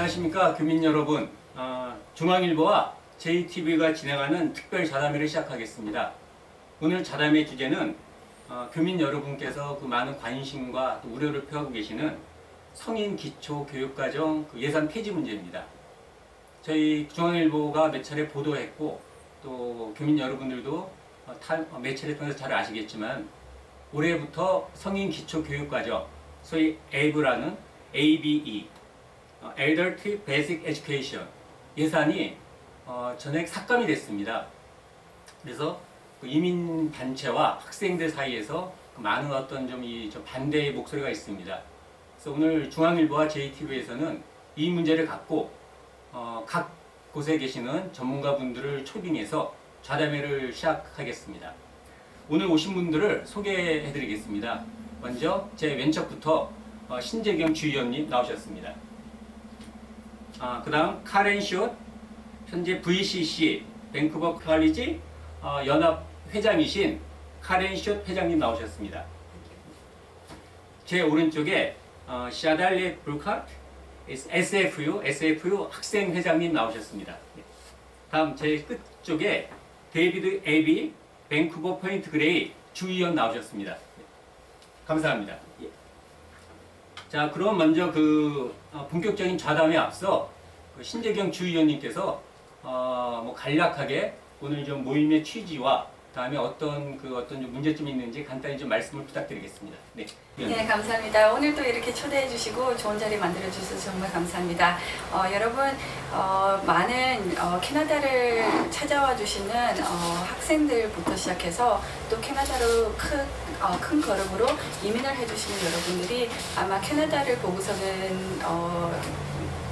안녕하십니까 교민 여러분. 중앙일보와 JTB가 진행하는 특별 자담회를 시작하겠습니다. 오늘 자담회 주제는 교민 여러분께서 그 많은 관심과 또 우려를 표하고 계시는 성인 기초 교육과정 그 예산 폐지 문제입니다. 저희 중앙일보가 몇 차례 보도했고 또 교민 여러분들도 매체를 통해서 잘 아시겠지만 올해부터 성인 기초 교육과정 소위 ABE라는 ABE Adult Basic Education 예산이 전액 삭감이 됐습니다. 그래서 그 이민단체와 학생들 사이에서 많은 어떤 좀 반대의 목소리가 있습니다. 그래서 오늘 중앙일보와 JTB에서는 이 문제를 갖고 각 곳에 계시는 전문가분들을 초빙해서 자담회를 시작하겠습니다. 오늘 오신 분들을 소개해 드리겠습니다. 먼저 제 왼쪽부터 신재경 주의원님 나오셨습니다. 그 다음 카렌 숏, 현재 VCC 밴쿠버 칼리지 연합 회장이신 카렌 숏 회장님 나오셨습니다. 제 오른쪽에 샤달리 브루카트 SFU 학생 회장님 나오셨습니다. 다음 제 끝쪽에 데이비드 에비 밴쿠버 포인트 그레이 주의원 나오셨습니다. 감사합니다. 자, 그럼 먼저 본격적인 좌담에 앞서 신재경 주의원님께서 간략하게 오늘 좀 모임의 취지와 다음에 어떤 좀 문제점이 있는지 간단히 좀 말씀을 부탁드리겠습니다. 네. 네, 감사합니다. 오늘 또 이렇게 초대해 주시고 좋은 자리 만들어 주셔서 정말 감사합니다. 여러분 많은 캐나다를 찾아와 주시는 학생들부터 시작해서 또 캐나다로 큰 걸음으로 이민을 해주시는 여러분들이 아마 캐나다를 보고서는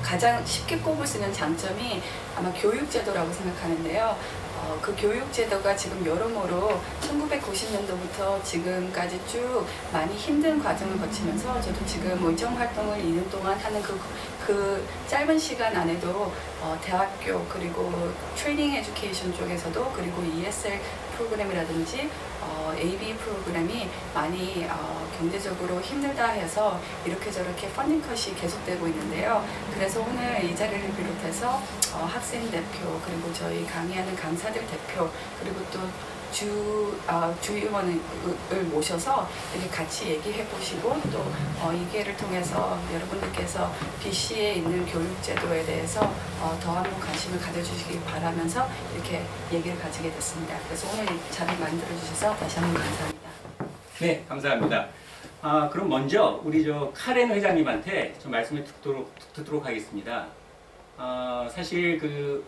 가장 쉽게 꼽을 수 있는 장점이 아마 교육제도라고 생각하는데요. 그 교육제도가 지금 여러모로 1990년도부터 지금까지 쭉 많이 힘든 과정을 거치면서 저도 지금 의정활동을 2년 동안 하는 그 짧은 시간 안에도 대학교 그리고 트레이닝 에듀케이션 쪽에서도 그리고 ESL 프로그램이라든지 AB 프로그램이 많이 경제적으로 힘들다 해서 이렇게 저렇게 펀딩 컷이 계속되고 있는데요. 그래서 오늘 이 자리를 비롯해서 학생 대표 그리고 저희 강의하는 강사들 대표 그리고 또 주의원을 모셔서 이렇게 같이 얘기해 보시고 또 이 기회를 통해서 여러분들께서 BC에 있는 교육제도에 대해서 더 한번 관심을 가져주시기 바라면서 이렇게 얘기를 가지게 됐습니다. 그래서 오늘 이 자리 만들어 주셔서 다시 한번 감사합니다. 네, 감사합니다. 그럼 먼저 우리 카렌 회장님한테 좀 말씀을 듣도록 하겠습니다. 사실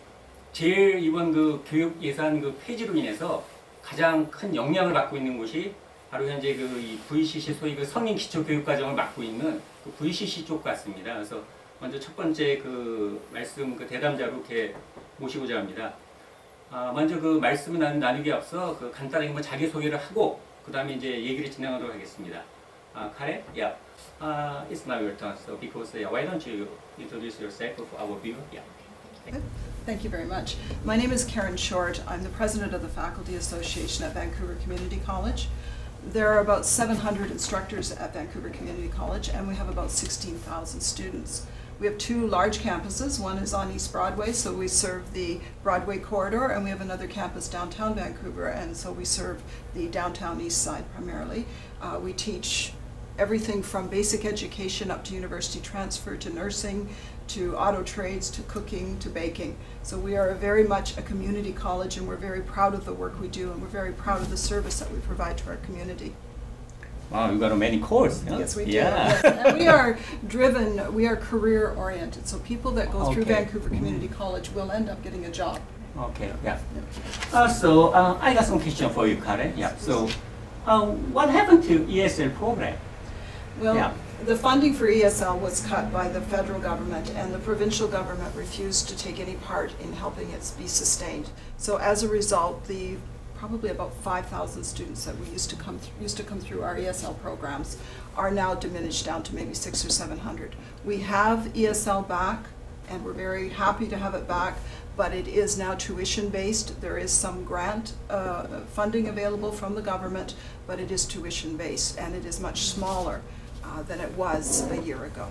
제일 이번 교육 예산 폐지로 인해서 가장 큰 영향을 받고 있는 곳이 바로 현재 이 VCC 소위 성인 기초 교육 과정을 맡고 있는 VCC 쪽 같습니다. 그래서 먼저 첫 번째 말씀 대담자로 이렇게 모시고자 합니다. 먼저 말씀을 나누기 앞서 간단하게 자기 소개를 하고 그 다음에 이제 얘기를 진행하도록 하겠습니다. Karen, yeah, it's now your turn. So because why don't you introduce yourself to our viewer? Yeah. Thank you very much. My name is Karen Short. I'm the president of the Faculty Association at Vancouver Community College. There are about 700 instructors at Vancouver Community College, and we have about 16,000 students. We have two large campuses. One is on East Broadway, so we serve the Broadway corridor, and we have another campus downtown Vancouver, and so we serve the downtown east side primarily. We teach everything from basic education up to university transfer to nursing to auto trades to cooking to baking. So we are very much a community college, and we're very proud of the work we do, and we're very proud of the service that we provide to our community. Wow, you got many courses. Huh? Yes, we do. Yeah. Yes. And we are driven, we are career oriented, so people that go through Vancouver Community College will end up getting a job. Okay, yeah. So I got some question for you, Karen. Yeah. So what happened to ESL program? Well, yeah. The funding for ESL was cut by the federal government, and the provincial government refused to take any part in helping it be sustained. So as a result, probably about 5,000 students that we used to come through our ESL programs are now diminished down to maybe 600 or 700. We have ESL back, and we're very happy to have it back, but it is now tuition based. There is some grant funding available from the government, but it is tuition based, and it is much smaller than it was a year ago.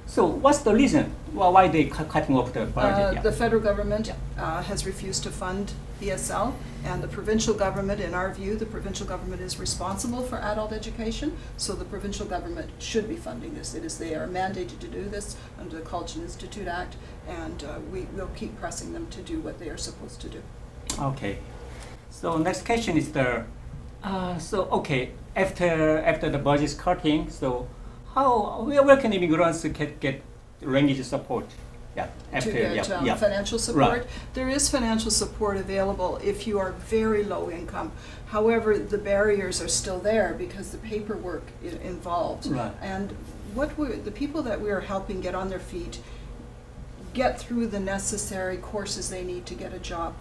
So what's the reason? Well, why they cutting off the budget? Yeah. The federal government has refused to fund ESL, and the provincial government, in our view, the provincial government is responsible for adult education, so the provincial government should be funding this. They are mandated to do this under the College and Institute Act, and we will keep pressing them to do what they are supposed to do. Okay. So next question is after the budget cutting, so where can immigrants get language support? Yeah, To get financial support. Right. There is financial support available if you are very low income. However, the barriers are still there because the paperwork involved. Right. And the people that we are helping get on their feet, get through the necessary courses they need to get a job,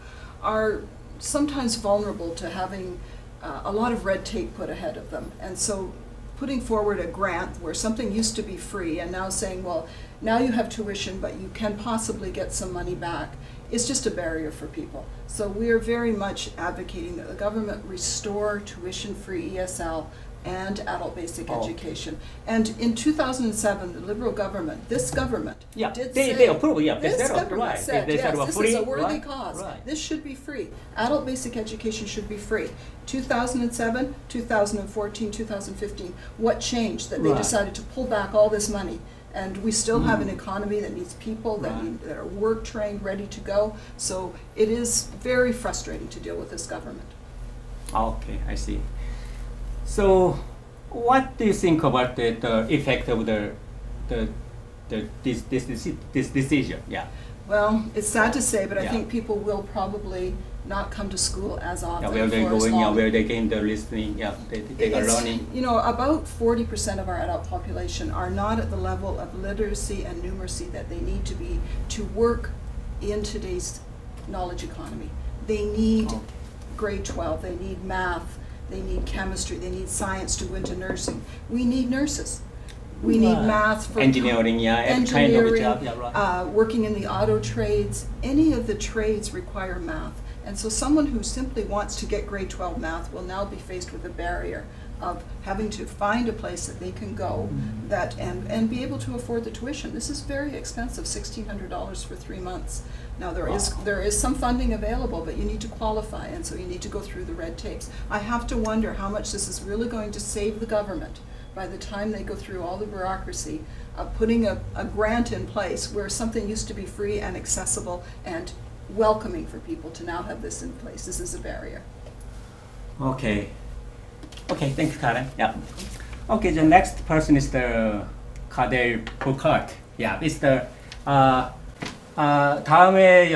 are sometimes vulnerable to having a lot of red tape put ahead of them. And so putting forward a grant where something used to be free and now saying, well, now you have tuition, but you can possibly get some money back, is just a barrier for people. So we are very much advocating that the government restore tuition-free ESL and adult basic education. And in 2007, the Liberal government, this government, they approved. Yeah, this government right. said, they yes, this is a worthy right? cause. Right. This should be free. Adult basic education should be free. 2007, 2014, 2015, what changed that they Right. decided to pull back all this money? And we still have an economy that needs people that are work trained, ready to go. So it is very frustrating to deal with this government. Okay, I see. So, what do you think about the effect of this decision? Yeah. Well, it's sad to say, but I Yeah. think people will probably not come to school as often. Yeah, where they're for as going, long. where they gain the listening, they are It's, learning. you know, about 40% of our adult population are not at the level of literacy and numeracy that they need to be to work in today's knowledge economy. They need Okay. grade 12, they need math, they need chemistry, they need science to go into nursing. We need nurses. We need Right. math for Engineering, every kind of job, right. working in the auto trades. Any of the trades require math. And so someone who simply wants to get grade 12 math will now be faced with a barrier of having to find a place that they can go and be able to afford the tuition. This is very expensive, $1,600 for 3 months. Now there is some funding available, but you need to qualify, and so you need to go through the red tapes. I have to wonder how much this is really going to save the government by the time they go through all the bureaucracy of putting a grant in place where something used to be free and accessible and welcoming for people to now have this in place. This is a barrier. Okay. Okay, thank you, Karen. Yeah. Okay, the next person is the Kadel Burkhardt. Yeah, it's the 다음에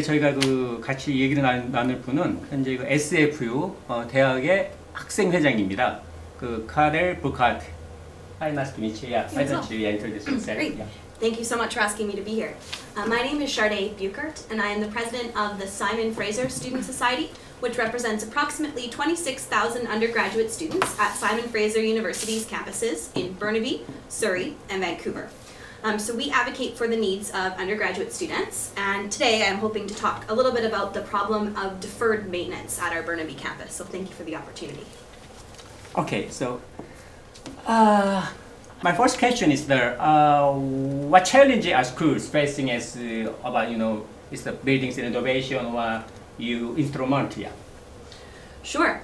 저희가 그 같이 얘기를 나눌 분은 현재 그 SFU 대학의 학생 회장입니다. 그 Kadel Burkhardt. Hi, nice to meet you. Yeah, why don't you introduce yourself? Great. Yeah. Thank you so much for asking me to be here. My name is Sharday Buchert, and I am the president of the Simon Fraser Student Society, which represents approximately 26,000 undergraduate students at Simon Fraser University's campuses in Burnaby, Surrey, and Vancouver. So we advocate for the needs of undergraduate students, and today I'm hoping to talk a little bit about the problem of deferred maintenance at our Burnaby campus. So thank you for the opportunity. Okay, so my first question is what challenges are schools facing as about is the buildings innovation or instrument? Yeah. Sure.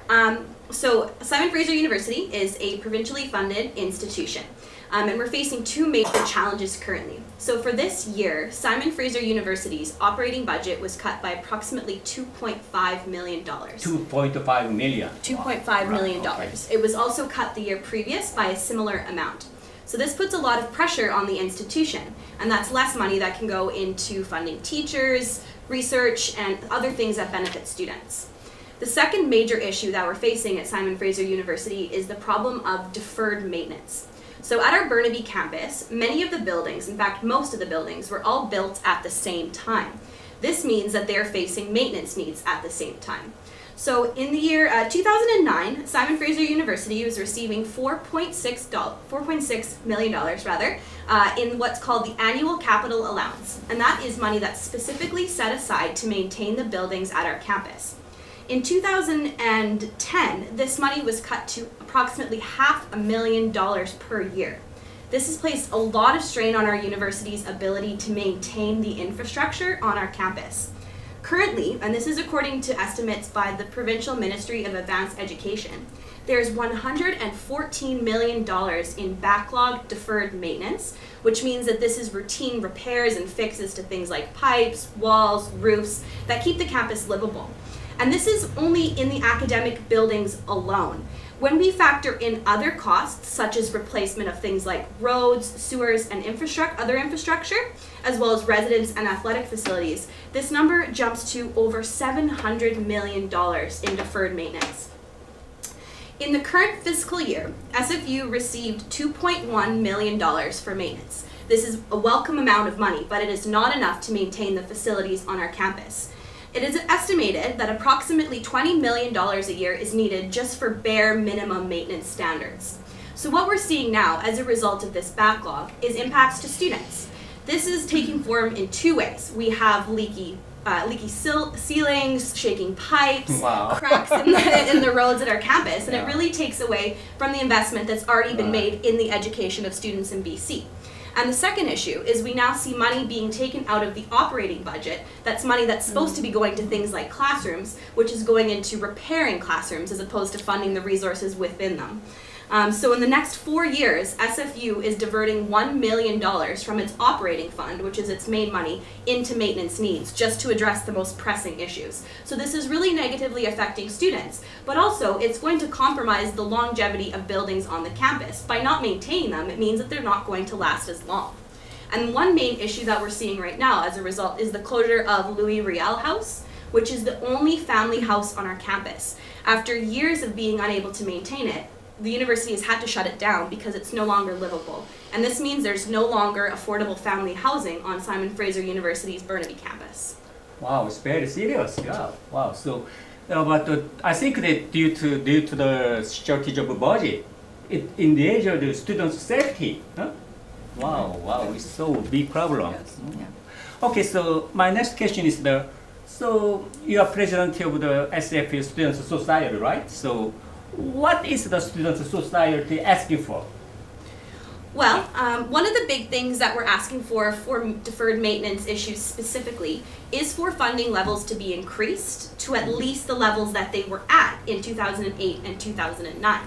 So Simon Fraser University is a provincially funded institution, and we're facing two major challenges currently. So for this year, Simon Fraser University's operating budget was cut by approximately $2.5 million. $2.5 million. $2.5 million. Okay. It was also cut the year previous by a similar amount. So this puts a lot of pressure on the institution, and that's less money that can go into funding teachers, research, and other things that benefit students. The second major issue that we're facing at Simon Fraser University is the problem of deferred maintenance. So at our Burnaby campus, many of the buildings, in fact most of the buildings, were all built at the same time. This means that they're facing maintenance needs at the same time. So in the year 2009, Simon Fraser University was receiving $4.6 million in what's called the annual capital allowance, and that is money that's specifically set aside to maintain the buildings at our campus. In 2010, this money was cut to approximately $500,000 per year. This has placed a lot of strain on our university's ability to maintain the infrastructure on our campus. Currently, and this is according to estimates by the Provincial Ministry of Advanced Education, there's $114 million in backlog deferred maintenance, which means that this is routine repairs and fixes to things like pipes, walls, roofs that keep the campus livable. And this is only in the academic buildings alone. When we factor in other costs, such as replacement of things like roads, sewers, and other infrastructure, as well as residence and athletic facilities, this number jumps to over $700 million in deferred maintenance. In the current fiscal year, SFU received $2.1 million for maintenance. This is a welcome amount of money, but it is not enough to maintain the facilities on our campus. It is estimated that approximately $20 million a year is needed just for bare minimum maintenance standards. So what we're seeing now as a result of this backlog is impacts to students. This is taking form in two ways. We have leaky ceilings, shaking pipes, Wow. cracks in the roads at our campus, and it really takes away from the investment that's already been made in the education of students in BC. And the second issue is we now see money being taken out of the operating budget. That's money that's supposed to be going to things like classrooms, which is going into repairing classrooms as opposed to funding the resources within them. So in the next 4 years, SFU is diverting $1 million from its operating fund, which is its main money, into maintenance needs, just to address the most pressing issues. So this is really negatively affecting students, but also it's going to compromise the longevity of buildings on the campus. By not maintaining them, it means that they're not going to last as long. And one main issue that we're seeing right now as a result is the closure of Louis Riel House, which is the only family house on our campus. After years of being unable to maintain it, the university has had to shut it down because it's no longer livable. And this means there's no longer affordable family housing on Simon Fraser University's Burnaby campus. Wow, it's very serious. Yeah. Wow. So, but I think that due to the shortage of budget, it endangers the students' safety. Huh? Wow, it's so big problem. Yes. Yeah. Okay, so my next question is so you are president of the SFU Students Society, right? So what is the Students Society asking for? Well, one of the big things that we're asking for deferred maintenance issues specifically is for funding levels to be increased to at least the levels that they were at in 2008 and 2009.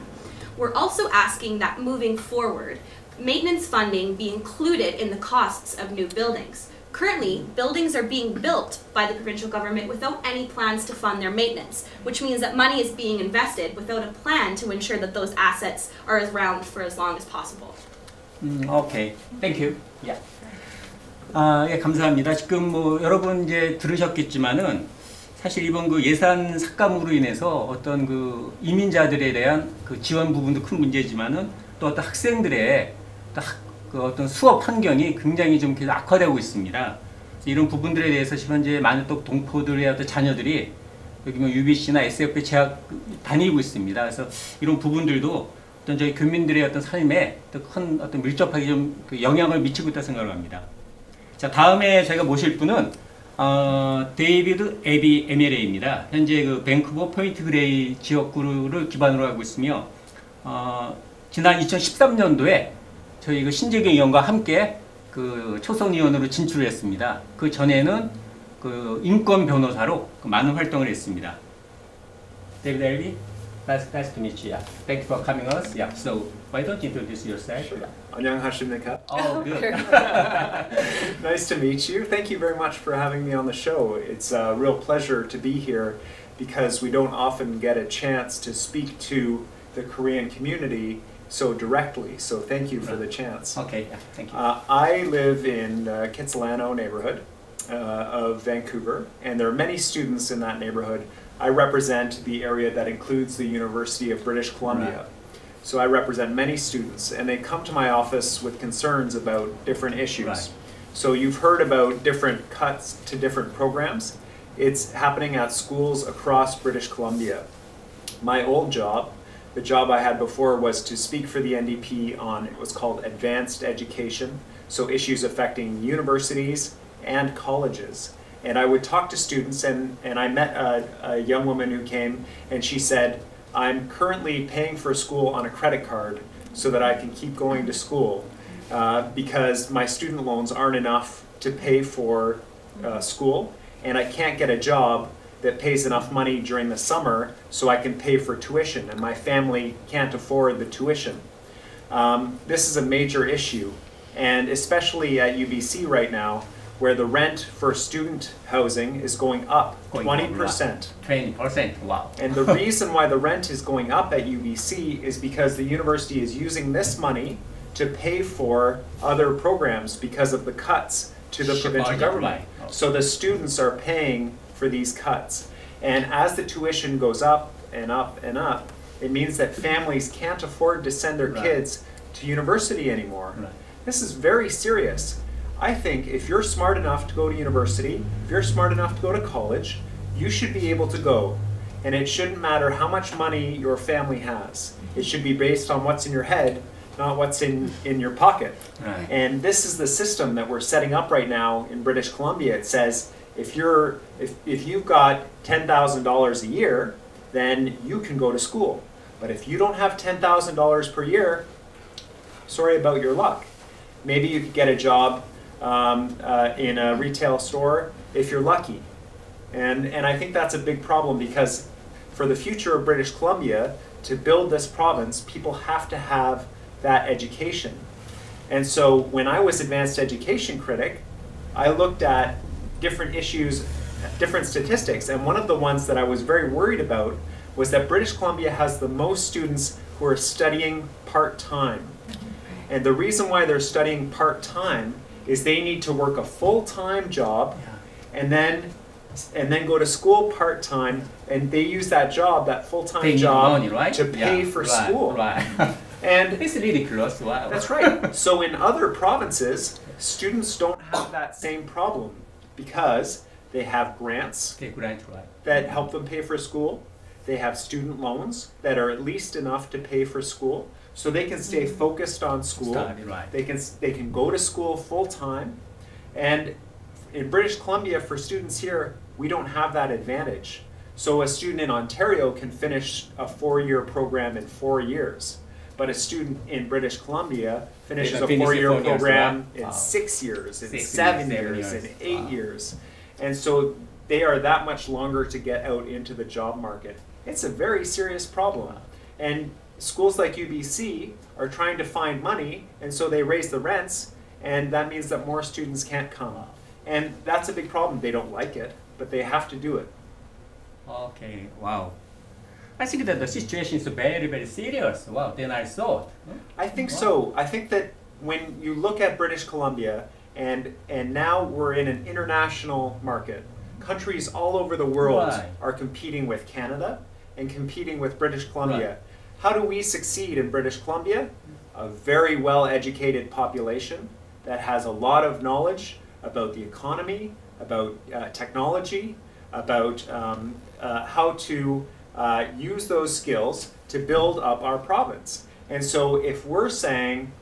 We're also asking that moving forward, maintenance funding be included in the costs of new buildings. Currently, buildings are being built by the provincial government without any plans to fund their maintenance, which means that money is being invested without a plan to ensure that those assets are around for as long as possible. Okay, thank you. Yeah. 예, 감사합니다. 지금 뭐 여러분 이제 들으셨겠지만은 사실 이번 그 예산 삭감으로 인해서 어떤 그 이민자들에 대한 그 지원 부분도 큰 문제지만은 또 어떤 학생들의 그 어떤 수업 환경이 굉장히 좀 계속 악화되고 있습니다. 이런 부분들에 대해서 현재 많은 또 동포들의 어떤 자녀들이 여기 뭐 UBC나 SF에 재학 다니고 있습니다. 그래서 이런 부분들도 어떤 저희 교민들의 어떤 삶에 큰 어떤 밀접하게 좀 그 영향을 미치고 있다 생각을 합니다. 자, 다음에 저희가 모실 분은 데이비드 에비 MLA입니다. 현재 그 밴쿠버 포인트 그레이 지역구를 기반으로 하고 있으며 지난 2013년도에 저희 그 신재경 의원과 함께 그 초선 의원으로 진출을 했습니다. 그 전에는 그 인권 변호사로 많은 활동을 했습니다. David Elby, nice to meet you. Yeah. Thank you for coming us. Yeah. So why don't you introduce yourself? 안녕하십니까? Oh, good. Nice to meet you. Thank you very much for having me on the show. It's a real pleasure to be here because we don't often get a chance to speak to the Korean community so directly. So thank you for the chance. Okay, yeah, thank you. I live in Kitsilano neighborhood of Vancouver, and there are many students in that neighborhood. I represent the area that includes the University of British Columbia. Right. So I represent many students, and they come to my office with concerns about different issues. Right. So you've heard about different cuts to different programs. It's happening at schools across British Columbia. My old job, the job I had before, was to speak for the NDP on what's called advanced education, so issues affecting universities and colleges. And I would talk to students, and I met a young woman who came, and she said, I'm currently paying for school on a credit card so that I can keep going to school. because my student loans aren't enough to pay for school, and I can't get a job that pays enough money during the summer so I can pay for tuition, and my family can't afford the tuition. This is a major issue, and especially at UBC right now, where the rent for student housing is going up 20%. 20%, wow. And the reason why the rent is going up at UBC is because the university is using this money to pay for other programs because of the cuts to the provincial government. Right. So the students are paying for these cuts. And as the tuition goes up and up and up, it means that families can't afford to send their Right. kids to university anymore. Right. This is very serious. I think if you're smart enough to go to university, if you're smart enough to go to college, you should be able to go. And it shouldn't matter how much money your family has. It should be based on what's in your head, not what's in your pocket. Right. And this is the system that we're setting up right now in British Columbia. It says if you've got $10,000 a year, then you can go to school. But if you don't have $10,000 per year, sorry about your luck. Maybe you could get a job in a retail store if you're lucky. And I think that's a big problem, because for the future of British Columbia, to build this province, people have to have that education. And so when I was advanced education critic, I looked at different issues, different statistics, and one of the ones that I was very worried about was that British Columbia has the most students who are studying part-time. And the reason why they're studying part-time is they need to work a full-time job and then go to school part-time, and they use that job, that full-time They need job, money, right? to pay Yeah, for right, school. Right. And It's ridiculous. Wow. that's right. So in other provinces, students don't have that same problem because they have grants Okay, grant, right. that help them pay for school. They have student loans that are at least enough to pay for school, so they can stay focused on school. Study, right. They can go to school full time. And in British Columbia, for students here, we don't have that advantage. So a student in Ontario can finish a 4-year program in 4 years. But a student in British Columbia finishes a finish in 4-year 4 years, program right? in Wow. 6 years, in 6 7 years, years, 7 in years. 8 Wow. years. And so they are that much longer to get out into the job market. It's a very serious problem. And schools like UBC are trying to find money, and so they raise the rents, and that means that more students can't come. And that's a big problem. They don't like it, but they have to do it. Okay, wow. I think that the situation is very, very serious. Wow, than I thought. I think so. I think that when you look at British Columbia, and now we're in an international market, countries all over the world Right. are competing with Canada and competing with British Columbia. Right. How do we succeed in British Columbia? A very well-educated population that has a lot of knowledge about the economy, about technology, about how to use those skills to build up our province. And so if we're saying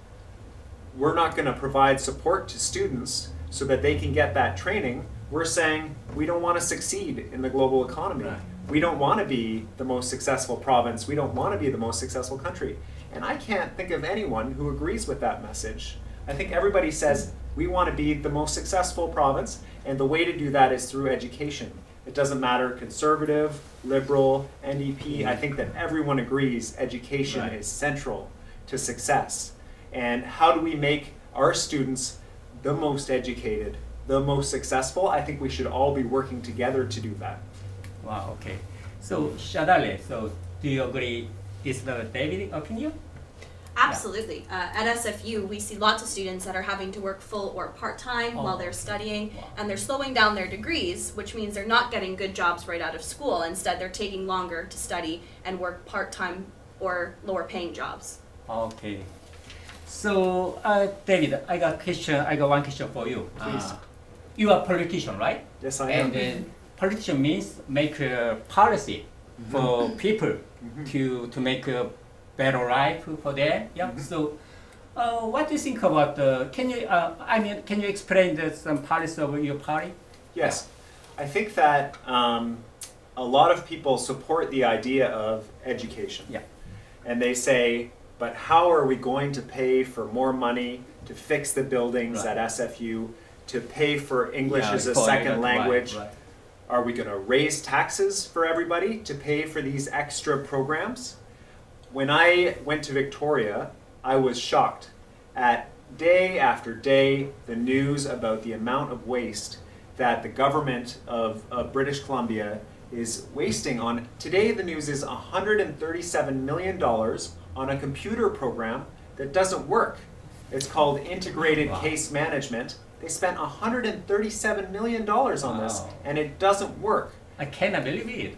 we're not going to provide support to students so that they can get that training, we're saying we don't want to succeed in the global economy. Right. We don't want to be the most successful province. We don't want to be the most successful country. And I can't think of anyone who agrees with that message. I think everybody says we want to be the most successful province, and the way to do that is through education. It doesn't matter conservative, liberal, NDP. I think that everyone agrees education Right. is central to success. And how do we make our students the most educated, the most successful? I think we should all be working together to do that. Wow, okay. So, Shadale, so do you agree? Is the David opinion? Absolutely. At SFU, we see lots of students that are having to work full or part-time while they're studying, Wow. and they're slowing down their degrees, which means they're not getting good jobs right out of school. Instead, they're taking longer to study and work part-time or lower-paying jobs. Okay. So, David, I got one question for you. Please. You are a politician, right? Yes, I am. And politician means make a policy for people to make a better life for them. Yeah. So, what do you think about the? Can you explain some policy of your party? Yes, I think that a lot of people support the idea of education. Yeah. And they say but how are we going to pay for more money to fix the buildings Right. at SFU, to pay for English Yeah, as a for- second right, language? right. Are we going to raise taxes for everybody to pay for these extra programs? When I went to Victoria, I was shocked at day after day the news about the amount of waste that the government of British Columbia is wasting on. Today the news is $137 million on a computer program that doesn't work. It's called Integrated Wow. Case Management. They spent $137 million on this, Wow. and it doesn't work. I cannot believe it.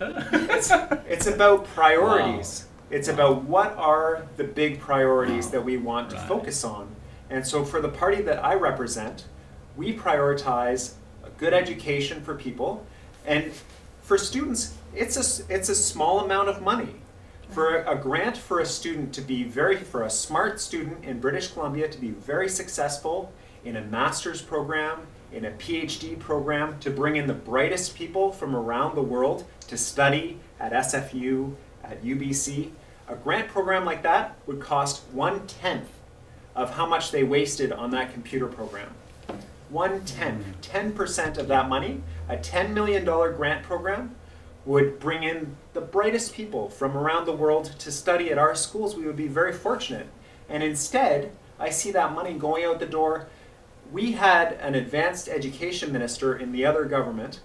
It's about priorities. It's Wow. about what are the big priorities Wow. that we want to Right. focus on. And so for the party that I represent, we prioritize a good education for people. And for students, it's a small amount of money. For a grant for a student to be for a smart student in British Columbia to be very successful in a master's program, in a PhD program, to bring in the brightest people from around the world to study at SFU, at UBC, a grant program like that would cost 1/10 of how much they wasted on that computer program. 1/10, 10% of that money, a $10 million grant program would bring in the brightest people from around the world to study at our schools. We would be very fortunate. And instead, I see that money going out the door. We had an advanced education minister in the other government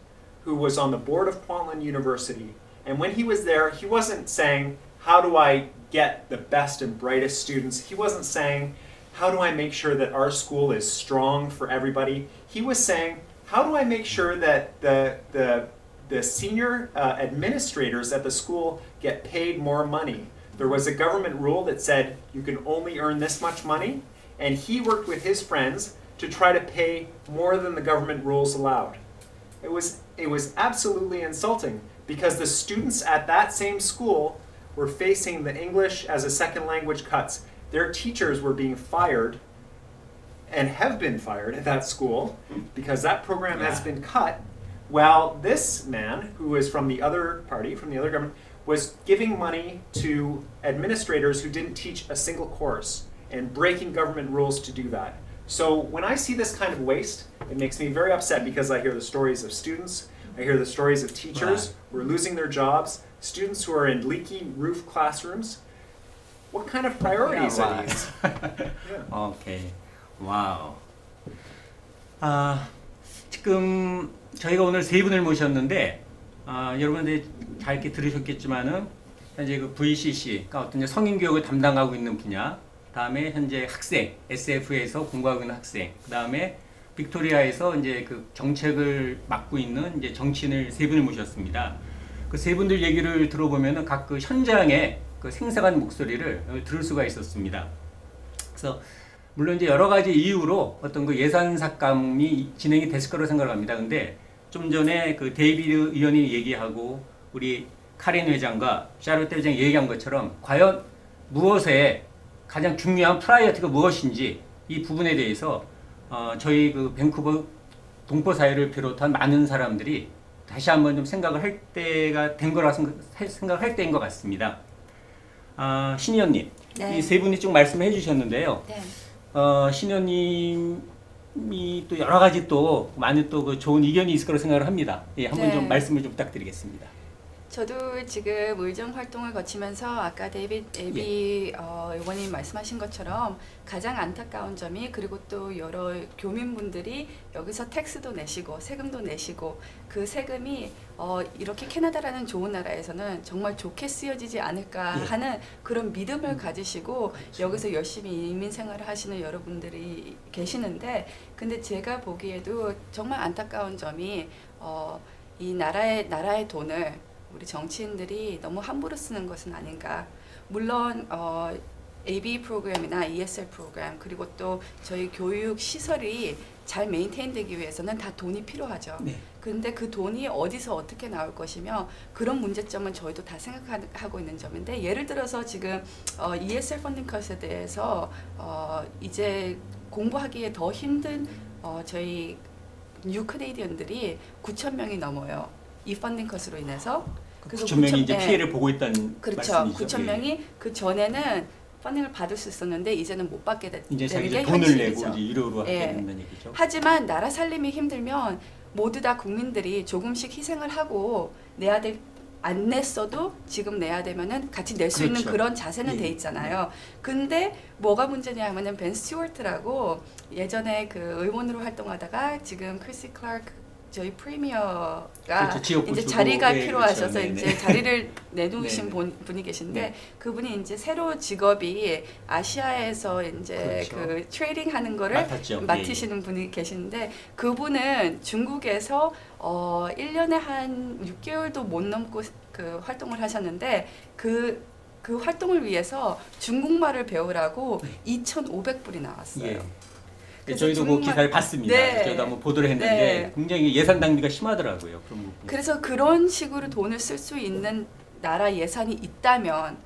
who was on the board of Kwantlen University. And when he was there, he wasn't saying, how do I get the best and brightest students? He wasn't saying, how do I make sure that our school is strong for everybody? He was saying, how do I make sure that the senior administrators at the school get paid more money? There was a government rule that said you can only earn this much money, and he worked with his friends to try to pay more than the government rules allowed. It was absolutely insulting because the students at that same school were facing the English as a second language cuts. Their teachers were being fired and have been fired at that school because that program has Yeah. been cut, while this man, who is from the other party, from the other government, was giving money to administrators who didn't teach a single course and breaking government rules to do that. So when I see this kind of waste, it makes me very upset because I hear the stories of students, I hear the stories of teachers who are losing their jobs, students who are in leaky roof classrooms. What kind of priorities Yeah, are right. these? Yeah. 오케이. 와우. 지금 저희가 오늘 세 분을 모셨는데, 여러분들 잘 이렇게 들으셨겠지만은, 현재 그 VCC가 어떤 이제 성인 교육을 담당하고 있는 분야, 다음에 현재 학생, SF에서 공부하고 있는 학생, 그 다음에 빅토리아에서 이제 그 정책을 맡고 있는 이제 정치인을 세 분을 모셨습니다. 그 세 분들 얘기를 들어보면은 각 그 현장의 그 생생한 목소리를 들을 수가 있었습니다. 그래서 물론 이제 여러 가지 이유로 어떤 그 예산 삭감이 진행이 됐을 거라고 생각합니다. 근데 좀 전에 그 데이비드 의원이 얘기하고 우리 카린 회장과 샤롯 회장이 얘기한 것처럼 과연 무엇에 가장 중요한 프라이어티가 무엇인지 이 부분에 대해서 저희 그 밴쿠버 동포 사회를 비롯한 많은 사람들이 다시 한번 좀 생각을 할 때가 된 거라 생각할 때인 것 같습니다. 신 의원님, 네. 이 세 분이 쭉 말씀해 주셨는데요. 네. 신 의원님이 또 여러 가지 또 많은 또 그 좋은 의견이 있을 거라고 생각을 합니다. 예, 한번 네. 좀 말씀을 좀 부탁드리겠습니다. 저도 지금 의정 활동을 거치면서 아까 데이비드 에비 의원님 말씀하신 것처럼 가장 안타까운 점이, 그리고 또 여러 교민분들이 여기서 텍스도 내시고 세금도 내시고 그 세금이 이렇게 캐나다라는 좋은 나라에서는 정말 좋게 쓰여지지 않을까 예. 하는 그런 믿음을 가지시고 여기서 열심히 이민 생활을 하시는 여러분들이 계시는데, 근데 제가 보기에도 정말 안타까운 점이 이 나라의 돈을 우리 정치인들이 너무 함부로 쓰는 것은 아닌가. 물론 AB 프로그램이나 ESL 프로그램, 그리고 또 저희 교육 시설이 잘 메인테인 되기 위해서는 다 돈이 필요하죠. 네. 근데 그 돈이 어디서 어떻게 나올 것이며, 그런 문제점은 저희도 다 생각하고 있는 점인데, 예를 들어서 지금 ESL 펀딩 컷에 대해서 이제 공부하기에 더 힘든 저희 뉴 커네디언들이 9,000명이 넘어요. 이 펀딩 컷으로 인해서. 그래서 9,000명이 이제 네. 피해를 보고 있다는 그렇죠. 말씀이죠. 9,000명이 그 전에는 펀딩을 받을 수 있었는데 이제는 못 받게 되는 이제 게 자기들 돈을 현실이죠. 내고 이제 유료로 하게 예. 된다는 얘기죠. 하지만 나라 살림이 힘들면 모두 다 국민들이 조금씩 희생을 하고 내야 될 안 냈어도 지금 내야 되면은 같이 낼 수 있는 그렇죠. 그런 자세는 예. 돼 있잖아요. 근데 뭐가 문제냐 하면은 벤 스튜어트라고 예전에 그 의원으로 활동하다가 지금 크리스 클라크 저희 프리미어가 그렇죠. 지역구 이제 주고, 자리가 네, 필요하셔서 그렇죠. 이제 네네. 자리를 내놓으신 네네. 분이 계신데 네. 그분이 이제 새로 직업이 아시아에서 이제 그렇죠. 그 트레이딩 하는 거를 맡았죠. 맡으시는 분이 계시는데 그분은 중국에서 1년에 한 6개월도 못 넘고 그 활동을 하셨는데 그 활동을 위해서 중국말을 배우라고 2,500불이 나왔어요. 예. 그래서 저희도 그 중국말- 기사를 봤습니다. 네. 저희도 한번 보도를 했는데 네. 굉장히 예산 낭비가 심하더라고요. 그런 부분. 그래서 그런 식으로 돈을 쓸 수 있는 나라 예산이 있다면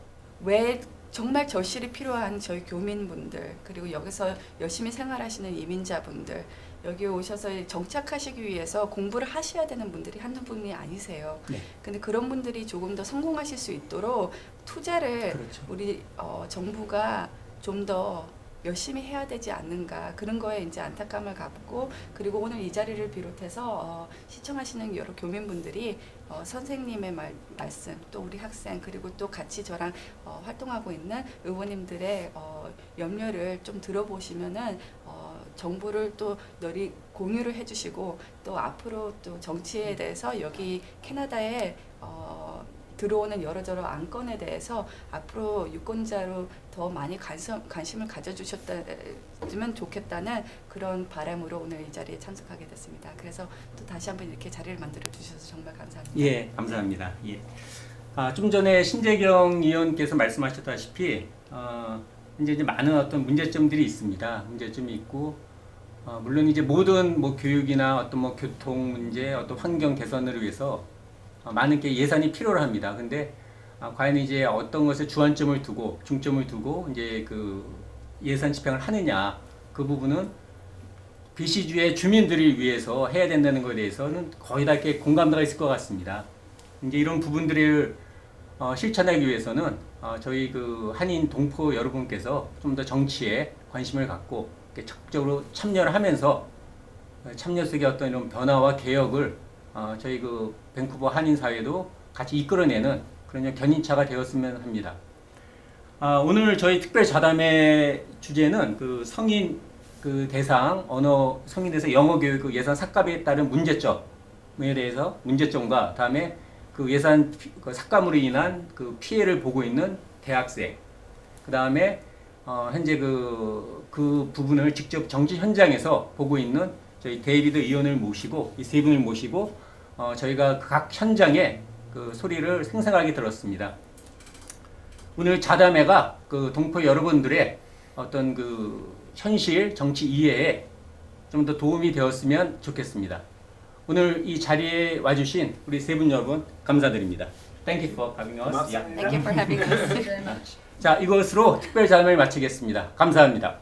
왜 정말 절실히 필요한 저희 교민분들 그리고 여기서 열심히 생활하시는 이민자분들 여기 오셔서 정착하시기 위해서 공부를 하셔야 되는 분들이 한두 분이 아니세요. 네. 근데 그런 분들이 조금 더 성공하실 수 있도록 투자를 그렇죠. 우리 정부가 좀 더 열심히 해야 되지 않는가 그런 거에 이제 안타까움을 갖고 그리고 오늘 이 자리를 비롯해서 시청하시는 여러 교민분들이 선생님의 말씀 또 우리 학생 그리고 또 같이 저랑 활동하고 있는 의원님들의 염려를 좀 들어보시면은 정보를 또 널리 공유를 해주시고 또 앞으로 또 정치에 대해서 여기 캐나다에 들어오는 여러저러 안건에 대해서 앞으로 유권자로 더 많이 관심을 가져주셨다면 좋겠다는 그런 바람으로 오늘 이 자리에 참석하게 됐습니다. 그래서 또 다시 한번 이렇게 자리를 만들어 주셔서 정말 감사합니다. 예, 감사합니다. 예. 좀 전에 신재경 의원께서 말씀하셨다시피 이제 많은 어떤 문제점들이 있습니다. 문제점이 있고 물론 이제 모든 뭐 교육이나 어떤 뭐 교통 문제, 어떤 환경 개선을 위해서 많은 게 예산이 필요합니다. 근데 과연 이제 어떤 것에 주안점을 두고 중점을 두고 이제 그 예산 집행을 하느냐 그 부분은 BC주의 주민들을 위해서 해야 된다는 것에 대해서는 거의 다 이렇게 공감대가 있을 것 같습니다. 이제 이런 부분들을 실천하기 위해서는 저희 그 한인 동포 여러분께서 좀 더 정치에 관심을 갖고 적극적으로 참여를 하면서 참여 속의 어떤 이런 변화와 개혁을 저희 그 밴쿠버 한인 사회도 같이 이끌어내는 그런 견인차가 되었으면 합니다. 오늘 저희 특별 자담의 주제는 그 성인 그 대상 언어 성인 대상 영어 교육 예산 삭감에 따른 문제점에 대해서 문제점과 다음에 그 예산 그 삭감으로 인한 그 피해를 보고 있는 대학생 그 다음에 현재 그 부분을 직접 정치 현장에서 보고 있는 저희 데이비드 의원을 모시고 이 세 분을 모시고 저희가 각 현장에 그 소리를 생생하게 들었습니다. 오늘 자담회가 그 동포 여러분들의 어떤 그 현실 정치 이해에 좀 더 도움이 되었으면 좋겠습니다. 오늘 이 자리에 와주신 우리 세 분 여러분 감사드립니다. Thank you for having us. 고맙습니다. Thank you for having us. 자, 이것으로 특별 자담회를 마치겠습니다. 감사합니다.